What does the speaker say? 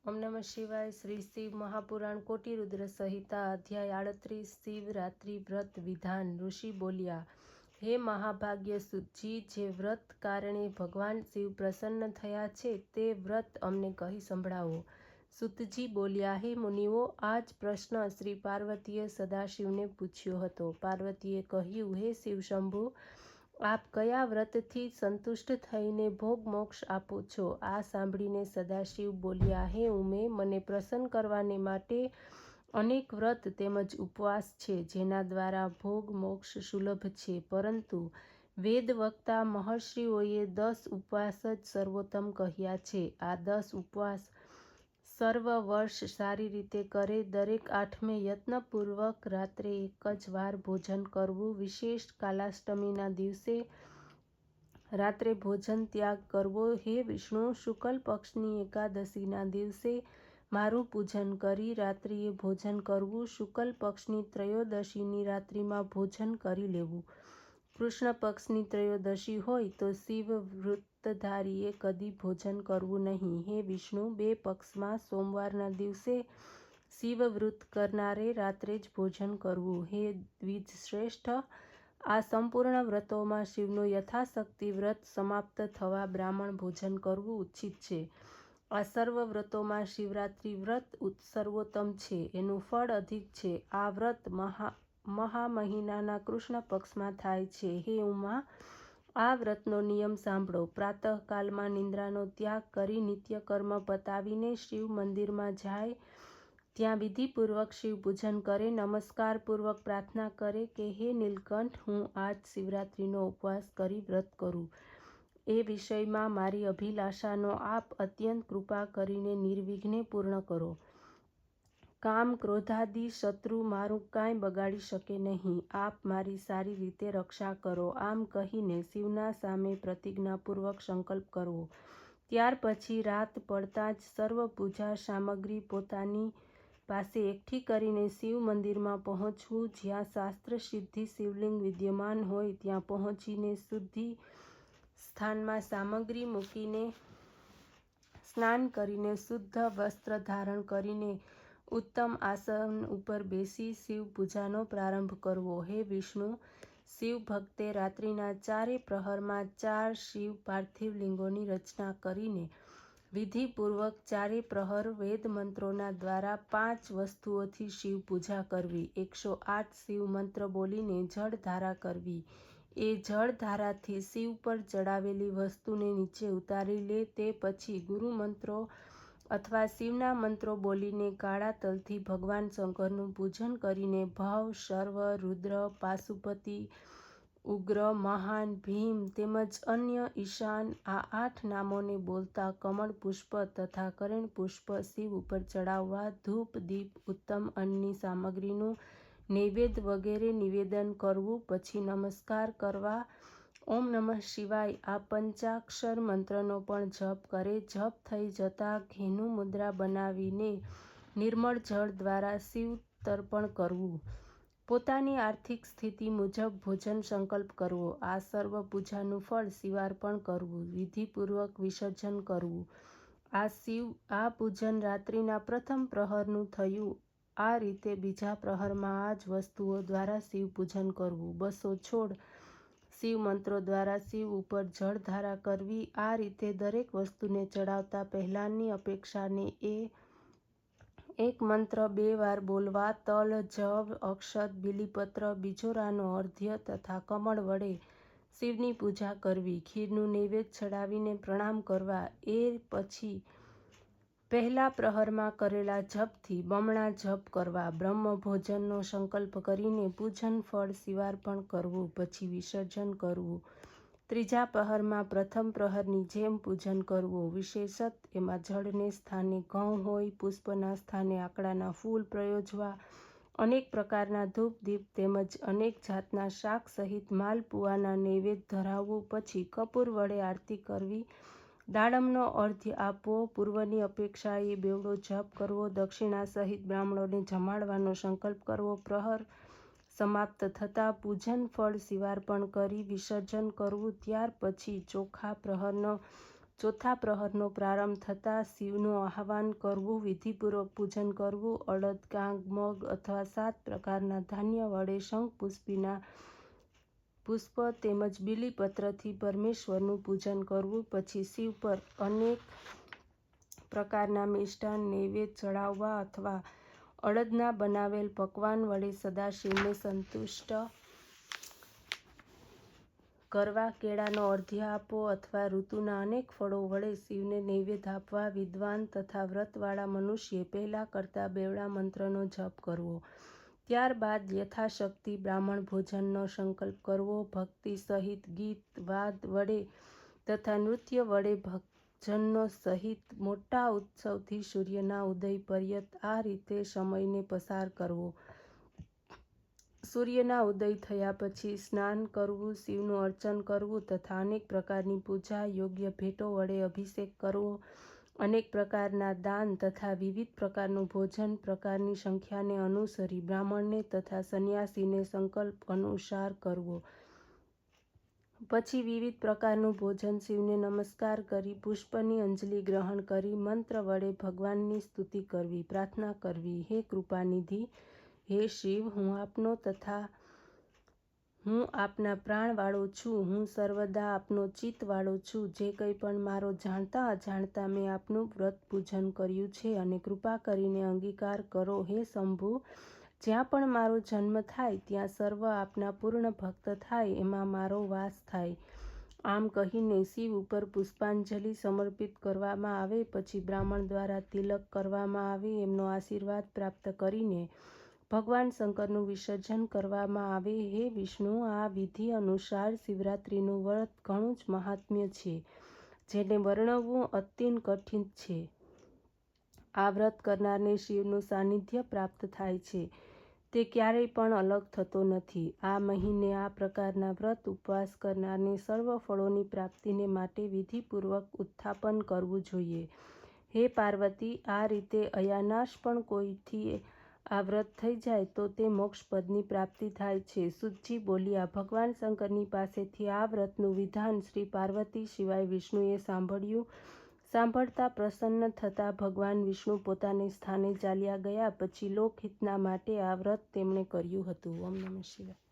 ओम नमः शिवाय। श्री शिव महापुराण कोटि रुद्र संहिता अध्याय 38 शिवरात्रि व्रत विधान। ऋषि बोल्या, हे महाभाग्य सुतजी, जे व्रत कारणे भगवान शिव प्रसन्न थया छे ते व्रत अમને કહી સંભળાવો। સુતજી બોલ્યા, હે મુનિઓ, આ જ પ્રશ્ન શ્રી પાર્વતીએ સદાશિવને પૂછ્યો હતો। પાર્વતીએ કહ્યું, હે શિવ શંભુ, આપ કયા વ્રતથી સંતુષ્ટ થઈને ભોગ મોક્ષ આપો છો? આ સાંભળીને સદાશિવ બોલ્યા, હે ઉમે, મને પ્રસન્ન કરવાને માટે અનેક વ્રત તેમજ ઉપવાસ છે, જેના દ્વારા ભોગ મોક્ષ સુલભ છે, પરંતુ વેદ વક્તા મહર્ષિઓએ 10 ઉપવાસ જ સર્વોત્તમ કહ્યા છે। આ 10 ઉપવાસ સર્વ વર્ષ સારી રીતે કરે, દરેક આઠમે યત્નપૂર્વક રાત્રે એક જ વાર ભોજન કરવું, વિશેષ કાલાષ્ટમીના દિવસે રાત્રે ભોજન ત્યાગ કરવો, હે વિષ્ણુ, શુક્લ પક્ષની એકાદશીના દિવસે મારું પૂજન કરી રાત્રિએ ભોજન કરવું, શુક્લ પક્ષની ત્રયોદશીની રાત્રિમાં ભોજન કરી લેવું, કૃષ્ણ પક્ષની ત્રયોદશી હોય તો શિવ વૃત્તધારીએ કદી ભોજન કરવું નહીં, હે વિષ્ણુ, બે પક્ષમાં સોમવારના દિવસે શિવ વૃત્ત કરનારે રાત્રે જ ભોજન કરવું, હે દ્વિજ શ્રેષ્ઠ, આ સંપૂર્ણ વ્રતોમાં શિવનું યથાશક્તિ વ્રત સમાપ્ત થવા બ્રાહ્મણ ભોજન કરવું ઉચિત છે। આ સર્વ વ્રતોમાં શિવરાત્રિ વ્રત સર્વોત્તમ છે, એનું ફળ અધિક છે। આ વ્રત મહા મહિનાના કૃષ્ણ પક્ષમાં થાય છે। હે ઉમા, આ વ્રતનો નિયમ સાંભળો। પ્રાતઃકાલમાં નિંદ્રાનો ત્યાગ કરી નિત્યકર્મ પતાવીને શિવ મંદિરમાં જાય, ત્યાં વિધિપૂર્વક શિવ પૂજન કરે, નમસ્કારપૂર્વક પ્રાર્થના કરે કે હે નીલકંઠ, હું આજ શિવરાત્રિનો ઉપવાસ કરી વ્રત કરું, એ વિષયમાં મારી અભિલાષાનો આપ અત્યંત કૃપા કરીને નિર્વિઘ્ને પૂર્ણ કરો। કામ ક્રોધાદિ શત્રુ મારું કાંઈ બગાડી શકે નહીં, આપ મારી સારી રીતે રક્ષા કરો। આમ કહીને શિવના સામે પ્રતિજ્ઞાપૂર્વક સંકલ્પ કરવો। ત્યાર પછી રાત પડતાં જ સર્વ પૂજા સામગ્રી પોતાની પાસે એકઠી કરીને શિવ મંદિરમાં પહોંચવું, જ્યાં શાસ્ત્ર સિદ્ધિ શિવલિંગ વિદ્યમાન હોય ત્યાં પહોંચીને શુદ્ધિ સ્થાનમાં સામગ્રી મૂકીને સ્નાન કરીને શુદ્ધ વસ્ત્ર ધારણ કરીને ઉત્તમ આસન ઉપર બેસી શિવ પૂજાનો પ્રારંભ કરવો। હે વિષ્ણુ, શિવ ભક્તે રાત્રિના 4 પ્રહરમાં 4 શિવ પાર્થિવ લિંગોની રચના કરીને વિધિપૂર્વક 4 પ્રહર વેદ મંત્રોના દ્વારા 5 વસ્તુઓથી શિવ પૂજા કરવી। 108 શિવ મંત્ર બોલીને જળ ધારા કરવી, એ જળ ધારાથી શિવ પર ચડાવેલી વસ્તુને નીચે ઉતારી લે, તે પછી ગુરુ મંત્રો અથવા શિવના મંત્રો બોલીને કાળા તલથી ભગવાન શંકરનું પૂજન કરીને ભવ, શર્વ, રુદ્ર, પાશુપતિ, ઉગ્ર, મહાન, ભીમ તેમજ અન્ય ઈશાન આ 8 નામોને બોલતા કમળ પુષ્પ તથા કરેણ પુષ્પ શિવ ઉપર ચડાવવા, ધૂપ, દીપ, ઉત્તમ અન્નની સામગ્રીનું નૈવેદ્ય વગેરે નિવેદન કરવું, પછી નમસ્કાર કરવા, ઓમ નમઃ શિવાય આ પંચાક્ષર મંત્રનો પણ જપ કરે। જપ થઈ જતાં ઘેનું મુદ્રા બનાવીને નિર્મળ જળ દ્વારા શિવ તર્પણ કરવું, પોતાની આર્થિક સ્થિતિ મુજબ ભોજન સંકલ્પ કરવો, આ સર્વ પૂજાનું ફળ શિવાર્પણ કરવું, વિધિપૂર્વક વિસર્જન કરવું। આ પૂજન રાત્રિના પ્રથમ પ્રહરનું થયું। આ રીતે બીજા પ્રહરમાં આ જ વસ્તુઓ દ્વારા શિવ પૂજન કરવું। 200 છોડ શિવ મંત્રો દ્વારા શિવ ઉપર જળધારા કરવી। આ રીતે દરેક વસ્તુને ચડાવતા પહેલાંની અપેક્ષાને એક મંત્ર 2 વાર બોલવા, તલ, જવ, અક્ષત, બીલીપત્ર, બિજોરાનો અર્ધ્ય તથા કમળ વડે શિવની પૂજા કરવી, ખીરનું નૈવેદ્ય ચડાવીને પ્રણામ કરવા, એ પછી પહેલા પ્રહરમાં કરેલા જપથી બમણા જપ કરવા, બ્રહ્મ ભોજનનો સંકલ્પ કરીને પૂજન ફળ શિવાર્પણ કરવું, પછી વિસર્જન કરવું, ત્રીજા પ્રહરમાં પ્રથમ પ્રહરની જેમ પૂજન કરવું, વિશેષત એમાં જળને સ્થાને ઘઉં હોય, પુષ્પના સ્થાને આકડાના ફૂલ પ્રયોજવા, અનેક પ્રકારના ધૂપ દીપ તેમજ અનેક જાતના શાક સહિત માલપુઆના નૈવેદ્ય ધરાવવું, પછી કપૂર વડે આરતી કરવી, દાડમનો અર્ધ્ય આપવો, પૂર્વની અપેક્ષાએ બેવડો જપ કરવો, દક્ષિણા સહિત બ્રાહ્મણોને જમાડવાનો સંકલ્પ કરવો, પ્રહર સમાપ્ત થતાં પૂજન ફળ શિવાર્પણ કરી વિસર્જન કરવું, ત્યાર પછી ચોખા પ્રહરનો ચોથા પ્રહરનો પ્રારંભ થતાં શિવનું આહવાન કરવું, વિધિપૂર્વક પૂજન કરવું, અડદ, ગાંગ, મગ અથવા 7 પ્રકારના ધાન્ય વડે શંખપુષ્પીના પુષ્પ તેમજ બીલીપત્રથી પરમેશ્વરનું પૂજન કરવું. પછી શિવ પર અનેક પ્રકારના મિષ્ટાન નૈવેદ્ય ચડાવવા અથવા અડદના બનાવેલ પકવાન વડે સદાશિવને સંતુષ્ટ કરવા. કેળાનો અર્ધ્ય આપવો અથવા ઋતુના અનેક ફળો વડે શિવને નૈવેદ્ય આપવા. વિદ્વાન તથા વ્રતવાળા મનુષ્યે પહેલાં કરતાં બેવડા મંત્રનો જપ કરવો. ત્યારબાદ યથાશક્તિ બ્રાહ્મણ ભોજનનો સંકલ્પ કરવો. ભક્તિ સહિત ગીત વાદ વડે તથા નૃત્ય વડે ભક્તજનો સહિત મોટા ઉત્સવથી સૂર્યના ઉદય પર્યંત આ રીતે સમયને પસાર કરવો. સૂર્યના ઉદય થયા પછી સ્નાન કરવું, શિવનું અર્ચન કરવું તથા અનેક પ્રકારની પૂજા, યોગ્ય ભેટો વડે અભિષેક કરવો, અનેક પ્રકારના દાન તથા વિવિધ પ્રકારનું ભોજન પ્રકારની સંખ્યાને અનુસરી બ્રાહ્મણને તથા સંન્યાસીને સંકલ્પ અનુસાર કરવો. પછી વિવિધ પ્રકારનું ભોજન, શિવને નમસ્કાર કરી, પુષ્પની અંજલિ ગ્રહણ કરી, મંત્ર વડે ભગવાનની સ્તુતિ કરવી, પ્રાર્થના કરવી. હે કૃપાનિધિ, હે શિવ, હું આપનો તથા હું આપના પ્રાણવાળો છું. હું સર્વદા આપનો ચિત્તવાળો છું. જે કંઈ પણ મારો જાણતા અજાણતા મેં આપનું વ્રત પૂજન કર્યું છે અને કૃપા કરીને અંગીકાર કરો. હે શંભુ, જ્યાં પણ મારો જન્મ થાય ત્યાં સર્વ આપના પૂર્ણ ભક્ત થાય એમાં મારો વાસ થાય. આમ કહીને શિવ ઉપર પુષ્પાંજલિ સમર્પિત કરવામાં આવે. પછી બ્રાહ્મણ દ્વારા તિલક કરવામાં આવે. એમનો આશીર્વાદ પ્રાપ્ત કરીને ભગવાન શંકરનું વિસર્જન કરવામાં આવે. હે વિષ્ણુ, આ વિધિ અનુસાર શિવરાત્રિનું વ્રત ઘણું જ મહાત્મ્ય છે, જેને વર્ણવવું અત્યંત કઠિન છે. આ વ્રત કરનારને શિવનું સાનિધ્ય પ્રાપ્ત થાય છે. તે ક્યારેય પણ અલગ થતો નથી. આ મહિને આ પ્રકારના વ્રત ઉપવાસ કરનારને સર્વ ફળોની પ્રાપ્તિને માટે વિધિપૂર્વક ઉત્થાપન કરવું જોઈએ. હે પાર્વતી, આ રીતે અયાનાશ પણ કોઈથી આ વ્રત થઈ જાય તો તે મોક્ષપદની પ્રાપ્તિ થાય છે. સૂતજી બોલ્યા, ભગવાન શંકરની પાસેથી આ વ્રતનું વિધાન શ્રી પાર્વતી સિવાય વિષ્ણુએ સાંભળ્યું. સાંભળતા પ્રસન્ન થતા ભગવાન વિષ્ણુ પોતાને સ્થાને ચાલ્યા ગયા. પછી લોકહિતના માટે આ વ્રત તેમણે કર્યું હતું. ઓમ નમઃ શિવાય.